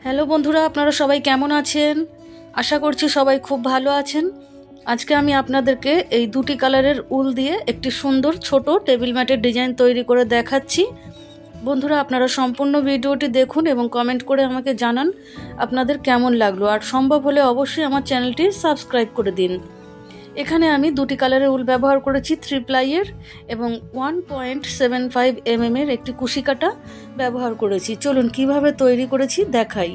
Hello বন্ধুরা, আপনারা সবাই কেমন আছেন? আশা করছি সবাই খুব ভালো আছেন। আজকে আমি আপনাদেরকে এই দুটি কালারের উল দিয়ে একটি সুন্দর ছোট টেবিল ম্যাটের ডিজাইন তৈরি করে দেখাচ্ছি। বন্ধুরা, আপনারা সম্পূর্ণ ভিডিওটি দেখুন এবং কমেন্ট করে আমাকে জানান আপনাদের কেমন লাগলো, আর সম্ভব হলে অবশ্যই আমার চ্যানেলটি সাবস্ক্রাইব করে দিন। এখানে আমি দুটি কালারের উল ব্যবহার করেছি, 3 প্লাইয়ের এবং 1.75 mm এর একটি কুশি কাটা ব্যবহার করেছি। চলুন কিভাবে তৈরি করেছি দেখাই।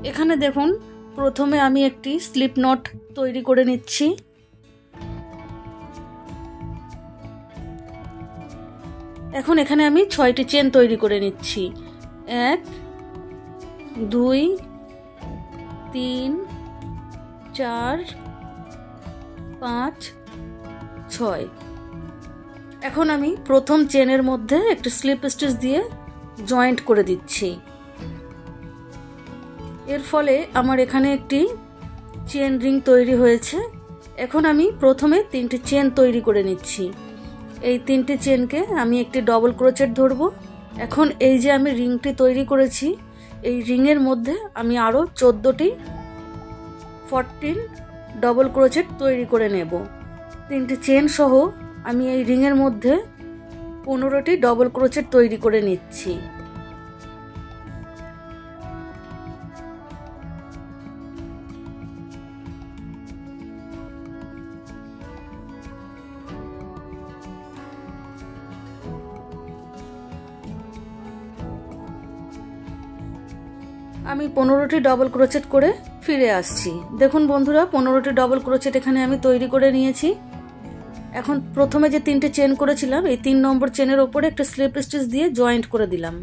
এখানে দেখুন, প্রথমে আমি একটি স্লিপ নট তৈরি করে নিচ্ছি। এখন এখানে আমি 6টি চেন তৈরি করে নিচ্ছি। 1 2 3 4 5 6। এখন আমি প্রথম চেনের মধ্যে একটি স্লিপ স্টিচ দিয়ে জয়েন্ট করে দিচ্ছি। এর ফলে আমার এখানে একটি চেন রিং তৈরি হয়েছে। এখন আমি প্রথমে 3টি চেন তৈরি করে নিচ্ছি। এই 3টি চেনকে আমি একটি ডবল ক্রোচেট ধরব। এখন এই যে আমি রিংটি তৈরি করেছি, এই রিংয়ের মধ্যে আমি আরও 14টি 14 ডবল ক্রোচেট তৈরি করে নেব। 3টি চেন সহ আমি এই রিংয়ের মধ্যে 15টি ডবল ক্রোচেট তৈরি করে নিচ্ছি। আমি 15টি ডবল ক্রোচেট করে ফিরে আসছি। দেখুন বন্ধুরা, 15টি ডবল ক্রোচেট এখানে আমি তৈরি করে নিয়েছি। এখন প্রথমে যে 3টে চেন করেছিলাম, এই 3 নম্বর চেনের ওপরে একটা স্লিপ স্টিচ দিয়ে জয়েন্ট করে দিলাম।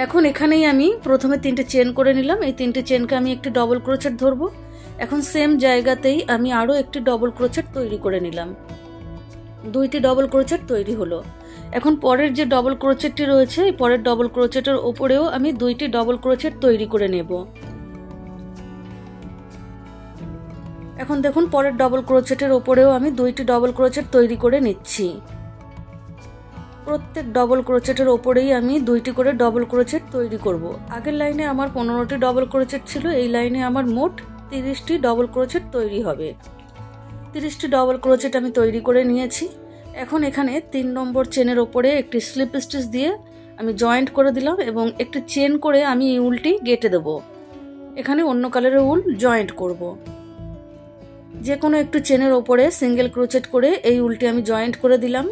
এখন এখানেই আমি প্রথমে 3টে চেন করে নিলাম। এই 3টে চেনকে আমি একটি ডবল ক্রোচেট ধরব। এখন সেম জায়গাতেই আমি আরও একটি ডবল ক্রোচেট তৈরি করে নিলাম। 2টি ডবল ক্রোচেট তৈরি হলো। এখন পরের যে ডবল ক্রোচেটটি রয়েছে, এই পরের ডবল ক্রোচেটের ওপরেও আমি 2টি ডবল ক্রোচেট তৈরি করে নেব। এখন দেখুন, পরের ডবল ক্রোচেটের ওপরেও আমি 2টি ডবল ক্রোচেট তৈরি করে নিচ্ছি। প্রত্যেক ডবল ক্রোচেটের ওপরেই আমি 2টি করে ডবল ক্রোচেট তৈরি করব। আগের লাইনে আমার 15টি ডবল ক্রোচেট ছিল, এই লাইনে আমার মোট 30টি ডবল ক্রোচেট তৈরি হবে। 30টি ডবল ক্রোচেট আমি তৈরি করে নিয়েছি। এখন এখানে 3 নম্বর চেনের ওপরে একটি স্লিপ স্টিচ দিয়ে আমি জয়েন্ট করে দিলাম এবং একটি চেন করে আমি এই উলটি গেঁথে দেব। এখানে অন্য কালারের উল জয়েন্ট করব। যে কোনো একটু চেনের ওপরে সিঙ্গেল ক্রোচেট করে এই উলটি আমি জয়েন্ট করে দিলাম।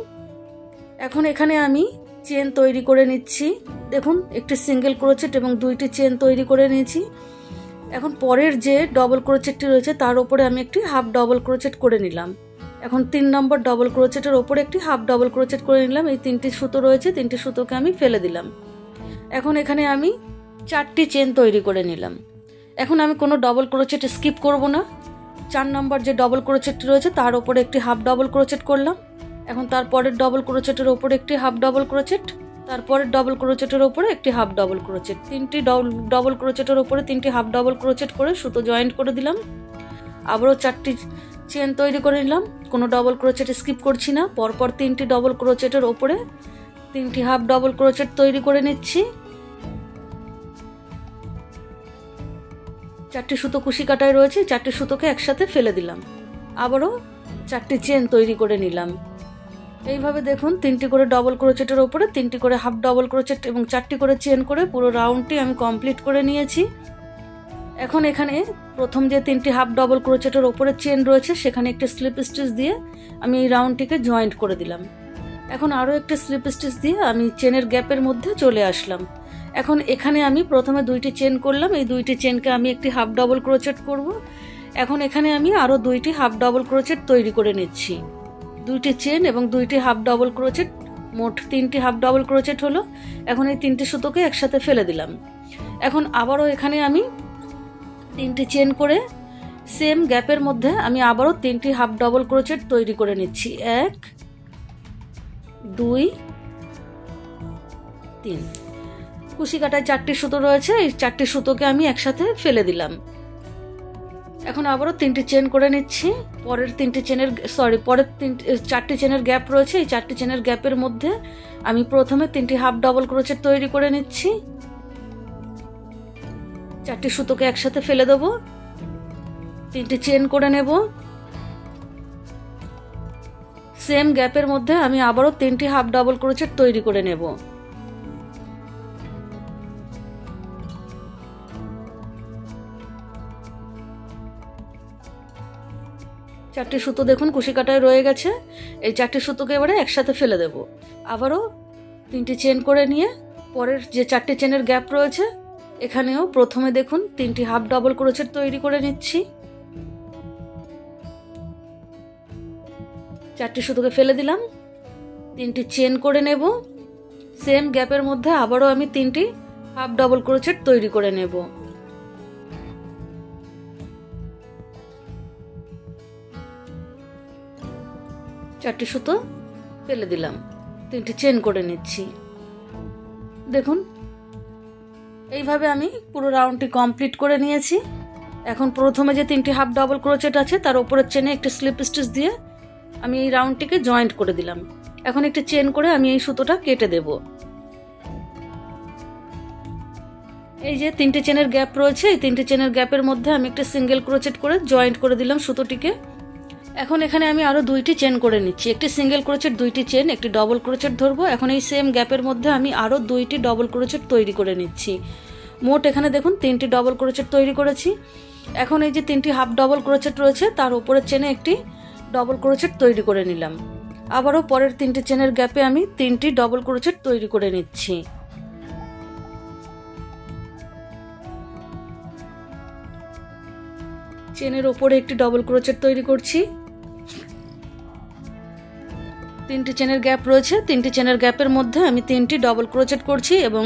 এখন এখানে আমি চেন তৈরি করে নিচ্ছি। দেখুন, একটি সিঙ্গেল ক্রোচেট এবং 2টি চেন তৈরি করে নিয়েছি। এখন পরের যে ডবল ক্রোচেটটি রয়েছে তার উপরে আমি একটি হাফ ডবল ক্রোচেট করে নিলাম। এখন 3 নম্বর ডবল ক্রোচেটের ওপরে একটি হাফ ডবল ক্রোচেট করে নিলাম। এই 3টি সুতো রয়েছে, 3টি সুতোকে আমি ফেলে দিলাম। এখন এখানে আমি 4টি চেন তৈরি করে নিলাম। এখন আমি কোনো ডবল ক্রোচেট স্কিপ করব না। 4 নম্বর যে ডবল ক্রোচেটটি রয়েছে তার ওপরে একটি হাফ ডবল ক্রোচেট করলাম। এখন তারপরের ডবল ক্রোচেটের ওপরে একটি হাফ ডবল ক্রোচেট, তারপরের ডবল ক্রোচেটের ওপরে একটি হাফ ডবল ক্রোচেট, 3টি ডবল ক্রোচেটের ওপরে 3টি হাফ ডবল ক্রোচেট করে সুতো জয়েন্ট করে দিলাম। আবারও 4টি চেন তৈরি করে নিলাম। কোনো ডবল ক্রোচেট স্কিপ করছি না। পরপর 3টি ডবল ক্রোচেটের ওপরে 3টি হাফ ডবল ক্রোচেট তৈরি করে নিচ্ছি। 4টি সুতো কুশি কাটায় রয়েছে, 4টি সুতোকে একসাথে ফেলে দিলাম। আবারও 4টি চেন তৈরি করে নিলাম। এইভাবে দেখুন, 3টি করে ডবল ক্রোচেটের ওপরে 3টি করে হাফ ডবল ক্রোচেট এবং 4টি করে চেন করে পুরো রাউন্ডটি আমি কমপ্লিট করে নিয়েছি। এখন এখানে প্রথম যে 3টি হাফ ডবল ক্রোচেটের ওপরে চেন রয়েছে সেখানে একটি স্লিপ স্টিচ দিয়ে আমি এই রাউন্ডটিকে জয়েন্ট করে দিলাম। এখন আরও একটি স্লিপ স্টিচ দিয়ে আমি চেনের গ্যাপের মধ্যে চলে আসলাম। এখন এখানে আমি প্রথমে 2টি চেন করলাম। এই 2টি চেনকে আমি একটি হাফ ডবল ক্রোচেট করব। এখন এখানে আমি আরও 2টি হাফ ডবল ক্রোচেট তৈরি করে নিচ্ছি। 2টি চেন এবং 2টি হাফ ডবল ক্রোচেট, মোট 3টি হাফ ডবল ক্রোচেট হলো। এখন এই 3টি সুতোকে একসাথে ফেলে দিলাম। এখন আবারও এখানে আমি 3টি চেন করে সেম গ্যাপের মধ্যে আমি আবারও 3টি হাফ ডবল ক্রোচেট তৈরি করে নিচ্ছি। 1 2 3। কুশি কাটায় 4টি সুতো রয়েছে, এই 4টি সুতোকে আমি একসাথে ফেলে দিলাম। এখন আবারও 3টি চেন করে নিচ্ছি। পরের 4টি চেনের গ্যাপ রয়েছে, এই 4টি চেনের গ্যাপের মধ্যে আমি প্রথমে 3টি হাফ ডাবল ক্রোচেট তৈরি করে নিচ্ছি। 4টি সুতোকে একসাথে ফেলে দেব, 3টি চেন করে নেব। সেম গ্যাপের মধ্যে আমি আবারও 3টি হাফ ডাবল ক্রোচেট তৈরি করে নেব। চারটি সুতো দেখুন কুশি কাটায় রয়ে গেছে, এই 4টি সুতোকে এবারে একসাথে ফেলে দেব। আবারও 3টি চেন করে নিয়ে পরের যে 4টি চেনের গ্যাপ রয়েছে এখানেও প্রথমে দেখুন 3টি হাফ ডাবল ক্রোচেট তৈরি করে নিচ্ছি। 4টি সুতোকে ফেলে দিলাম, 3টি চেন করে নেব। সেম গ্যাপের মধ্যে আবারও আমি 3টি হাফ ডাবল ক্রোচেট তৈরি করে নেব। চারটি সুতো ফেলে দিলাম, 3টি চেন করে নিচ্ছি। দেখুন এইভাবে আমি পুরো রাউন্ডটি কমপ্লিট করে নিয়েছি। এখন প্রথমে যে 3টি হাফ ডাবল ক্রোচেট আছে তার উপরের চেনে একটি স্লিপ স্টিচ দিয়ে আমি এই রাউন্ডটিকে জয়েন্ট করে দিলাম। এখন একটি চেন করে আমি এই সুতোটা কেটে দেব। এই যে 3টি চেনের গ্যাপ রয়েছে, এই 3টি চেনের গ্যাপের মধ্যে আমি একটা সিঙ্গেল ক্রোচেট করে জয়েন্ট করে দিলাম সুতোটিকে। এখন এখানে আমি আরো 2টি চেন করে নিচ্ছি, একটি সিঙ্গেল ক্রোচেট, 2টি চেন, একটি ডবল ক্রোচেট ধরবো। এখন এই সেম গ্যাপের মধ্যে আমি আরো 2টি ডবল ক্রোচেট তৈরি করে নিচ্ছি। মোট এখানে দেখুন 3টি ডবল ক্রোচেট তৈরি করেছি। এখন এই যে 3টি হাফ ডবল ক্রোচেট রয়েছে তার উপরের চেনে একটি ডবল ক্রোচেট তৈরি করে নিলাম। আবারও পরের 3টি চেনের গ্যাপে আমি 3টি ডবল ক্রোচেট তৈরি করে নিচ্ছি। চেনের ওপরে একটি ডবল ক্রোচেট তৈরি করছি। 3টি চেনের গ্যাপ রয়েছে, 3টি চেনের গ্যাপের মধ্যে আমি 3টি ডবল ক্রোচেট করছি এবং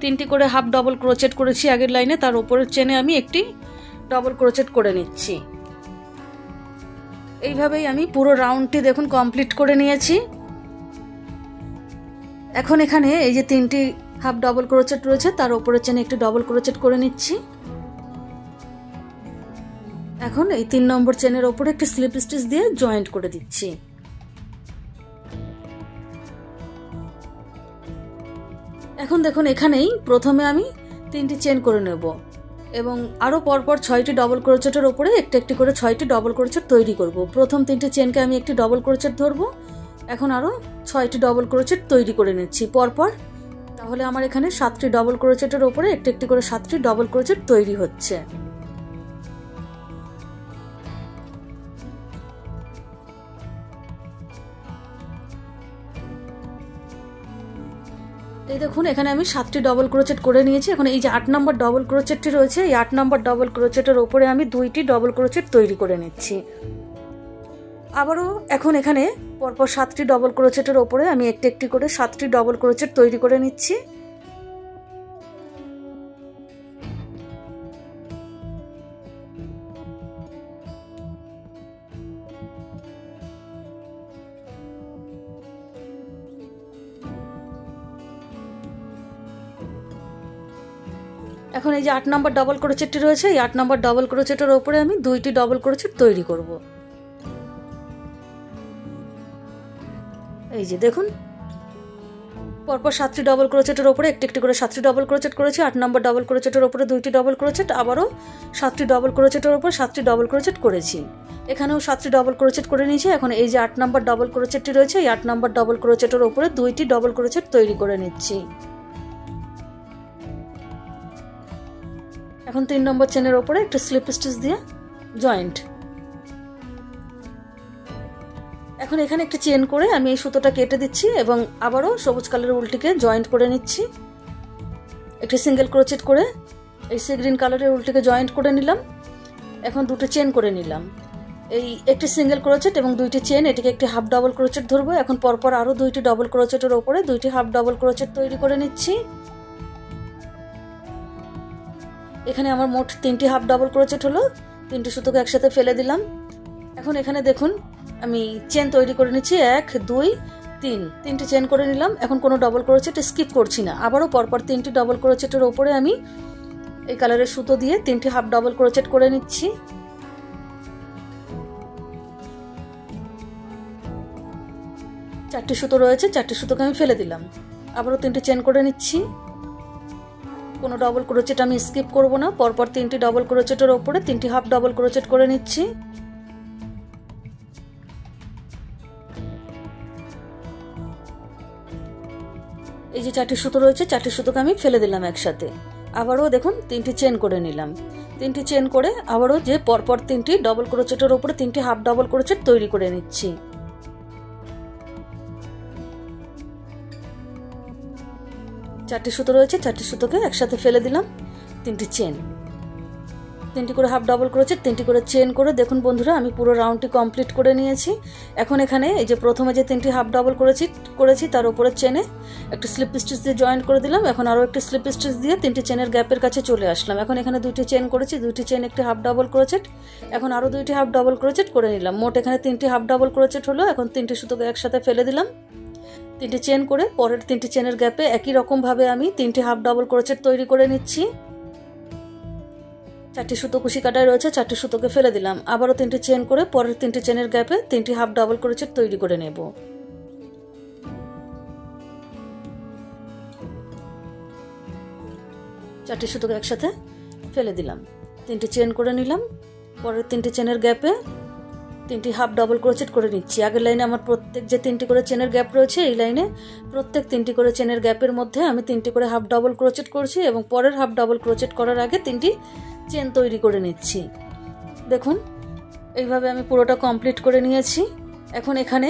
3টি করে হাফ ডবল ক্রোচেট করেছি আগের লাইনে, তার উপরের চেনে আমি একটি ডবল ক্রোচেট করে নিচ্ছি। এইভাবেই আমি পুরো রাউন্ডটি দেখুন কমপ্লিট করে নিয়েছি। এখন এখানে এই যে 3টি হাফ ডবল ক্রোচেট রয়েছে তার উপরের চেনে একটি ডবল ক্রোচেট করে নিচ্ছি। এখন এই 3 নম্বর চেনের ওপরে একটি স্লিপ স্টিচ দিয়ে জয়েন্ট করে দিচ্ছি। এখন দেখুন এখানেই প্রথমে আমি 3টি চেন করে নেব এবং আরো পরপর 6টি ডবল ক্রোচেটের উপরে একটি করে 6টি ডবল ক্রোচেট তৈরি করব। প্রথম 3টি চেনকে আমি একটি ডবল ক্রোচেট ধরবো, এখন আরো 6টি ডবল ক্রোচেট তৈরি করে নিচ্ছি পরপর। তাহলে আমার এখানে 7টি ডবল ক্রোচেটের উপরে একটি করে 7টি ডবল ক্রোচেট তৈরি হচ্ছে। এই দেখুন এখানে আমি 7টি ডবল ক্রোচেট করে নিয়েছি। এখন এই যে 8 নম্বর ডবল ক্রোচেটটি রয়েছে, এই 8 নম্বর ডবল ক্রোচেটের উপরে আমি 2টি ডবল ক্রোচেট তৈরি করে নিচ্ছি। আবারও এখন এখানে পরপর 7টি ডবল ক্রোচেটের উপরে আমি একটি করে 7টি ডবল ক্রোচেট তৈরি করে নিচ্ছি। এখন এই যে 8 নম্বর ডবল ক্রোচেটটি রয়েছে, এই 8 নম্বর ডবল ক্রোচেটের উপরে আমি 2টি ডবল ক্রোচেট তৈরি করব। এই যে দেখুন পরপর 7টি ডবল ক্রোচেটের উপরে একটি করে 7টি ডবল ক্রোচেট করেছি। 8 নম্বর ডবল ক্রোচেটের উপরে 2টি ডবল ক্রোচেট, আবারও 7টি ডবল ক্রোচেটের উপর 7টি ডবল ক্রোচেট করেছি। এখানেও 7টি ডবল ক্রোচেট করে নিয়েছি। এখন এই যে 8 নম্বর ডবল ক্রোচেটটি রয়েছে, এই 8 নম্বর ডবল ক্রোচেটের উপরে 2টি ডবল ক্রোচেট তৈরি করে নিচ্ছি। এখন 3 নম্বর চেনের উপরে একটা স্লিপ স্টিচ দিয়ে জয়েন্ট। এখন এখানে একটা চেন করে আমি এই সুতোটা কেটে দিচ্ছি এবং আবারও সবুজ কালারের উল্টিকে জয়েন্ট করে নিচ্ছি। একটি সিঙ্গেল ক্রোচেট করে এই সি গ্রিন কালারের উল্টিকে জয়েন্ট করে নিলাম। এখন 2টি চেন করে নিলাম। এই একটি সিঙ্গেল ক্রোচেট এবং 2টি চেন, এটিকে একটি হাফ ডাবল ক্রোচেট ধরবো। এখন পরপর আরো 2টি ডবল ক্রোচেটের উপরে 2টি হাফ ডাবল ক্রোচেট তৈরি করে নিচ্ছি। এখানে আমার মোট 3টি হাফ ডাবল ক্রোচেট হলো। 3টি সুতোকে একসাথে ফেলে দিলাম। এখন এখানে দেখুন আমি চেন তৈরি করে নিচ্ছি, 1 2 3, 3টি চেন করে নিলাম। এখন কোনো ডবল ক্রোচেট স্কিপ করছি না, আবারও পরপর 3টি ডবল ক্রোচেটের উপরে আমি এই কালারের সুতো দিয়ে 3টি হাফ ডাবল ক্রোচেট করে নিচ্ছি। 4টি সুতো রয়েছে, 4টি সুতোকে আমি ফেলে দিলাম। আবারও 3টি চেন করে নিচ্ছি। কোনো ডবল ক্রোচেট আমি স্কিপ করব না, পরপর 3টি ডবল ক্রোচেটের ওপরে 3টি হাফ ডবল ক্রোচেট করে নিচ্ছি। এই যে 4টি সুতো রয়েছে, 4টি সুতোকে আমি ফেলে দিলাম একসাথে। আবারও দেখুন 3টি চেন করে নিলাম। 3টি চেন করে আবারও যে পরপর 3টি ডবল ক্রোচেটের ওপরে 3টি হাফ ডবল ক্রোচেট তৈরি করে নিচ্ছি। 4টি সুতো রয়েছে, 4টি সুতোকে একসাথে ফেলে দিলাম। 3টি চেন, 3টি করে হাফ ডাবল ক্রোচেট, 3টি করে চেন করে দেখুন বন্ধুরা আমি পুরো রাউন্ডটি কমপ্লিট করে নিয়েছি। এখন এখানে এই যে প্রথমে যে 3টি হাফ ডাবল করেছি তার উপরে চেনে একটা স্লিপ স্টিচ দিয়ে জয়েন্ট করে দিলাম। এখন আরও একটি স্লিপ স্টিচ দিয়ে 3টি চেনের গ্যাপের কাছে চলে আসলাম। এখন এখানে 2টি চেন করেছি, 2টি চেন একটি হাফ ডাবল ক্রোচেট, এখন আরও 2টি হাফ ডাবল ক্রোচেট করে নিলাম। মোট এখানে 3টি হাফ ডাবল ক্রোচেট হলো। এখন 3টি সুতোকে একসাথে ফেলে দিলাম। 3টি চেন করে পরের 3টি চেনের গ্যাপে একই রকমভাবে আমি 3টি হাফ ডাবল ক্রোচেট তৈরি করে নিচ্ছি। 4টি সুতো কুশি কাটায় রয়েছে, 4টি সুতোকে ফেলে দিলাম। আবারও 3টি চেন করে পরের 3টি চেনের গ্যাপে 3টি হাফ ডাবল ক্রোচেট তৈরি করে নেব। 4টি সুতোকে একসাথে ফেলে দিলাম, 3টি চেন করে নিলাম। পরের 3টি চেনের গ্যাপে 3টি হাফ ডাবল ক্রোচেট করে নিচ্ছি। আগের লাইনে আমার প্রত্যেক যে 3টি করে চেনের গ্যাপ রয়েছে, এই লাইনে প্রত্যেক 3টি করে চেনের গ্যাপের মধ্যে আমি 3টি করে হাফ ডাবল ক্রোচেট করছি এবং পরের হাফ ডাবল ক্রোচেট করার আগে 3টি চেন তৈরি করে নিচ্ছি। দেখুন এইভাবে আমি পুরোটা কমপ্লিট করে নিয়েছি। এখন এখানে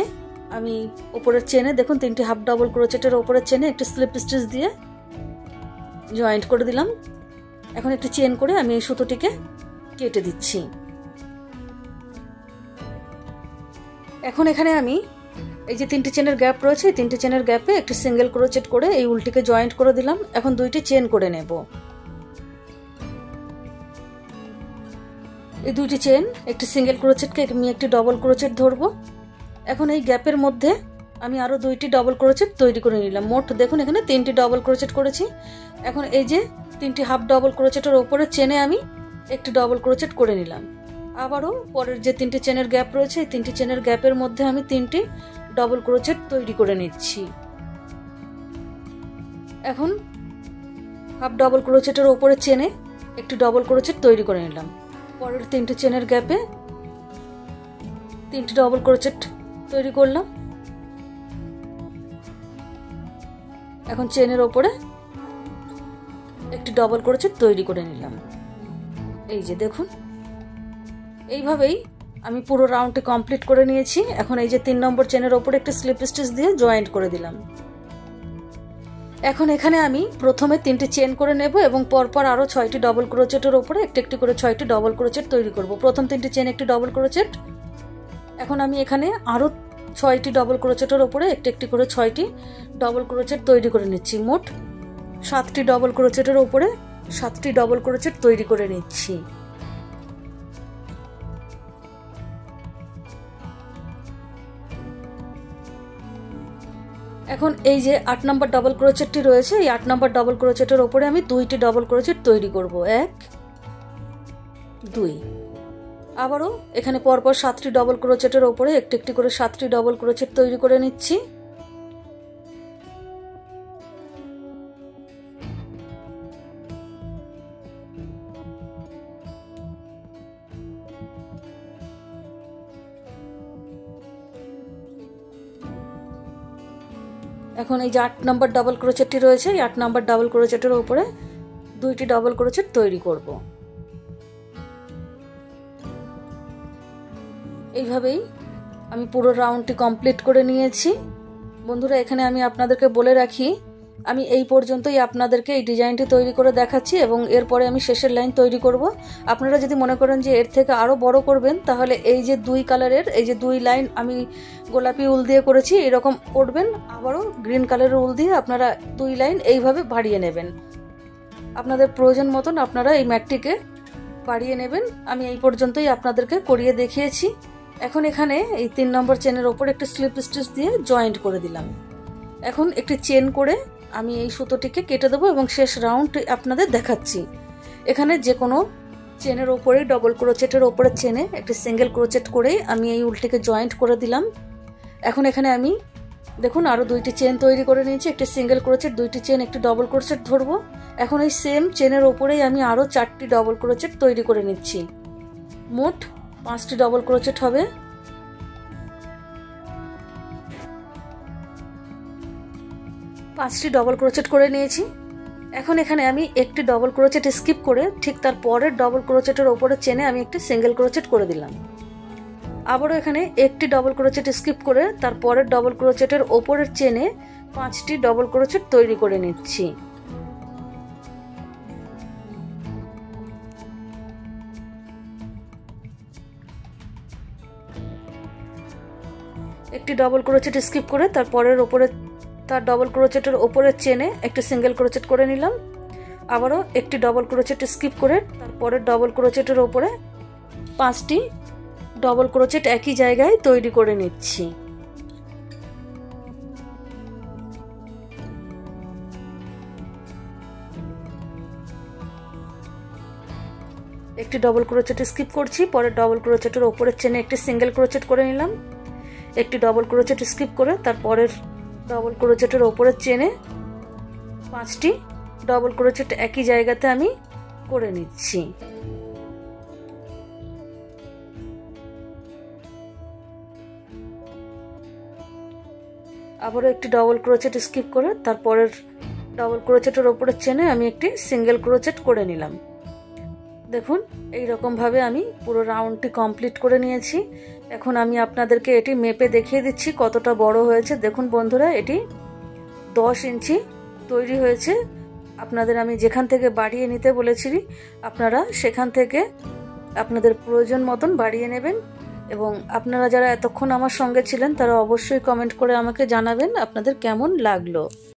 আমি উপরের চেনে দেখুন 3টি হাফ ডাবল ক্রোচেটের উপরের চেনে একটি স্লিপ স্টিচ দিয়ে জয়েন্ট করে দিলাম। এখন একটি চেন করে আমি এই সুতোটিকে কেটে দিচ্ছি। এখন এখানে আমি এই যে 3টি চেনের গ্যাপ রয়েছে, এই 3টি চেনের গ্যাপে একটি সিঙ্গেল ক্রোচেট করে এই উল্টিকে জয়েন্ট করে দিলাম। এখন 2টি চেন করে নেব। এই 2টি চেন, একটি সিঙ্গেল ক্রোচেটকে আমি একটি ডবল ক্রোচেট ধরবো। এখন এই গ্যাপের মধ্যে আমি আরও 2টি ডবল ক্রোচেট তৈরি করে নিলাম। মোট দেখুন এখানে 3টি ডবল ক্রোচেট করেছি। এখন এই যে 3টি হাফ ডবল ক্রোচেটের ওপরে চেনে আমি একটি ডবল ক্রোচেট করে নিলাম। আবারও পরের যে 3টি চেনের গ্যাপ রয়েছে, এই 3টি চেনের গ্যাপের মধ্যে আমি 3টি ডবল ক্রোচেট তৈরি করে নিচ্ছি। এখন হাফ ডবল ক্রোচেটের ওপরে চেনে একটি ডবল ক্রোচেট তৈরি করে নিলাম। পরের 3টি চেনের গ্যাপে 3টি ডবল ক্রোচেট তৈরি করলাম। এখন চেনের ওপরে একটি ডবল ক্রোচেট তৈরি করে নিলাম। এই যে দেখুন এইভাবেই আমি পুরো রাউন্ডটি কমপ্লিট করে নিয়েছি। এখন এই যে 3 নম্বর চেনের ওপরে একটি স্লিপ স্টিচ দিয়ে জয়েন্ট করে দিলাম। এখন এখানে আমি প্রথমে 3টি চেন করে নেব এবং পরপর আরও 6টি ডবল ক্রোচেটের ওপরে একটি একটি করে 6টি ডবল ক্রোচেট তৈরি করব। প্রথম 3টি চেন একটি ডবল ক্রোচেট। এখন আমি এখানে আরও 6টি ডবল ক্রোচেটের ওপরে একটি একটি করে 6টি ডবল ক্রোচেট তৈরি করে নিচ্ছি। মোট 7টি ডবল ক্রোচেটের ওপরে 7টি ডবল ক্রোচেট তৈরি করে নিচ্ছি। এখন এই যে 8 নম্বর ডবল ক্রোচেটটি রয়েছে, এই 8 নম্বর ডবল ক্রোচেটের ওপরে আমি 2টি ডবল ক্রোচেট তৈরি করব। 1 2। আবারও এখানে পরপর 7টি ডবল ক্রোচেটের ওপরে একটি একটি করে 7টি ডবল ক্রোচেট তৈরি করে নিচ্ছি। এখন এই যে 8 নম্বর ডাবল ক্রোচেটটি রয়েছে, এই 8 নম্বর ডাবল ক্রোচেটের উপরে 2টি ডাবল ক্রোচেট তৈরি করব। এইভাবেই আমি পুরো রাউন্ডটি কমপ্লিট করে নিয়েছি। বন্ধুরা এখানে আমি আপনাদেরকে বলে রাখি, আমি এই পর্যন্তই আপনাদেরকে এই ডিজাইনটি তৈরি করে দেখাচ্ছি এবং এরপরে আমি শেষের লাইন তৈরি করব। আপনারা যদি মনে করেন যে এর থেকে আরও বড় করবেন, তাহলে এই যে 2 কালারের এই যে 2 লাইন আমি গোলাপি উল দিয়ে করেছি এরকম করবেন, আবারও গ্রিন কালারের উল দিয়ে আপনারা 2 লাইন এইভাবে বাড়িয়ে নেবেন। আপনাদের প্রয়োজন মতন আপনারা এই ম্যাটটিকে বাড়িয়ে নেবেন। আমি এই পর্যন্তই আপনাদেরকে করিয়ে দেখিয়েছি। এখন এখানে এই 3 নম্বর চেনের ওপর একটা স্লিপ স্টিচ দিয়ে জয়েন্ট করে দিলাম। এখন একটি চেন করে আমি এই সুতোটিকে কেটে দেবো এবং শেষ রাউন্ড আপনাদের দেখাচ্ছি। এখানে যে কোনো চেনের ওপরে ডবল ক্রোচেটের ওপরে চেনে একটি সিঙ্গেল ক্রোচেট করেই আমি এই উলটিকে জয়েন্ট করে দিলাম। এখন এখানে আমি দেখুন আরও দুইটি চেন তৈরি করে নিয়েছি, একটি সিঙ্গেল ক্রোচেট, দুইটি চেন, একটি ডবল ক্রোচেট ধরবো। এখন এই সেম চেনের ওপরেই আমি আরও 4টি ডবল ক্রোচেট তৈরি করে নিচ্ছি। মোট 5টি ডবল ক্রোচেট হবে। পাঁচটি ডবল ক্রোচেট করে নিয়েছি। এখন এখানে আমি একটি ডবল ক্রোচেট স্কিপ করে ঠিক তার পরের ডবল ক্রোচেটের ওপরে চেনে আমি একটি সিঙ্গেল ক্রোচেট করে দিলাম। আবারও এখানে একটি ডবল ক্রোচেট স্কিপ করে তার পরের ডবল ক্রোচেটের ওপরের চেনে 5টি ডবল ক্রোচেট তৈরি করে নিচ্ছি। একটি ডবল ক্রোচেট স্কিপ করে তার ডবল ক্রোচেটের ওপরের চেনে একটি সিঙ্গেল ক্রোচেট করে নিলাম। আবারও একটি ডবল ক্রোচেট স্কিপ করে তারপরের ডবল ক্রোচেটের ওপরে 5টি ডবল ক্রোচেট একই জায়গায় তৈরি করে নিচ্ছি। একটি ডবল ক্রোচেট স্কিপ করছি, পরের ডবল ক্রোচেটের ওপরের চেনে একটি সিঙ্গেল ক্রোচেট করে নিলাম। একটি ডবল ক্রোচেট স্কিপ করে তারপরের ডবল ক্রোচেটের ওপরের চেনে 5টি ডবল ক্রোচেট একই জায়গাতে আমি করে নিচ্ছি। আবারও একটি ডবল ক্রোচেট স্কিপ করে তারপরের ডবল ক্রোচেটের ওপরের চেনে আমি একটি সিঙ্গেল ক্রোচেট করে নিলাম। দেখুন এই রকম ভাবে আমি পুরো রাউন্ডটি কমপ্লিট করে নিয়েছি। এখন আমি আপনাদেরকে এটি মেপে দেখিয়ে দিচ্ছি কতটা বড় হয়েছে। দেখুন বন্ধুরা, এটি 10 ইঞ্চি তৈরি হয়েছে। আপনাদের আমি যেখান থেকে বাড়িয়ে নিতে বলেছি আপনারা সেখান থেকে আপনাদের প্রয়োজন মতন বাড়িয়ে নেবেন। এবং আপনারা যারা এতক্ষণ আমার সঙ্গে ছিলেন তারা অবশ্যই কমেন্ট করে আমাকে জানাবেন আপনাদের কেমন লাগলো।